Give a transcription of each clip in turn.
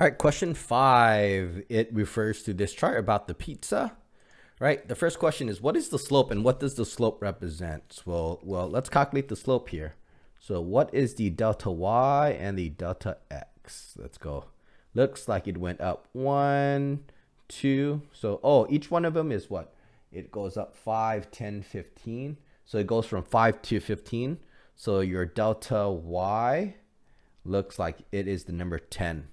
All right, question 5. It refers to this chart about the pizza, right? The first question is, what is the slope and what does the slope represent? Well, let's calculate the slope here. So what is the delta y and the delta x? Let's go. Looks like it went up 1, 2. So, each one of them is what? It goes up 5, 10, 15. So it goes from 5 to 15. So your delta y looks like it is the number 10.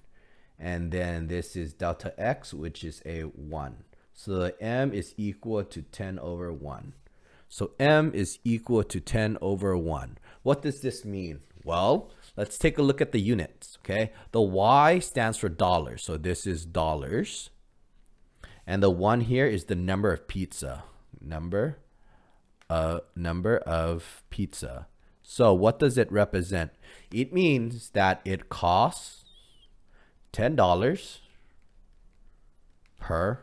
And then this is delta x, which is a 1. So the m is equal to 10 over 1. So m is equal to 10 over 1. What does this mean? Well, let's take a look at the units, okay? The y stands for dollars, so this is dollars. And the 1 here is the number of pizza. Number of pizza. So what does it represent? It means that it costs $10 per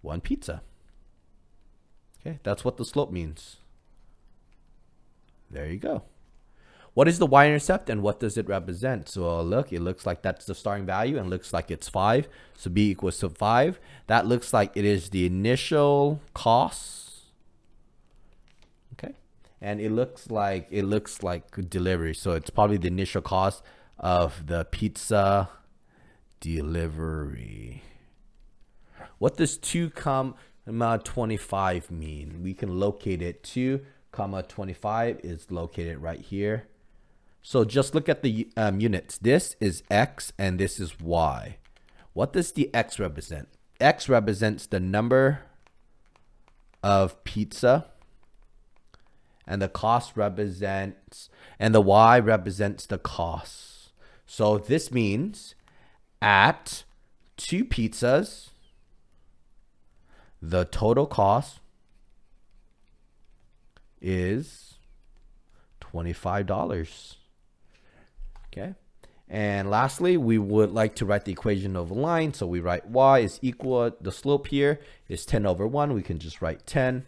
one pizza. Okay, that's what the slope means. There you go. What is the y-intercept and what does it represent? So look, it looks like that's the starting value and looks like it's 5. So b equals to 5. That looks like it is the initial cost. Okay, and it looks like delivery. So it's probably the initial cost of the pizza delivery. What does 2, 25 mean? We can locate it. 2, 25 is located right here. So just look at the units. This is x and this is y. What does the x represent? X represents the number of pizza, and the cost represents, and the y represents the cost. So this means at 2 pizzas, the total cost is $25. Okay. And lastly, we would like to write the equation of a line. So we write y is equal, the slope here is 10 over 1. We can just write 10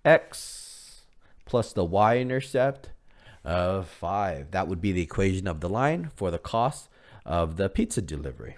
x plus the y-intercept of 5. That would be the equation of the line for the cost of the pizza delivery.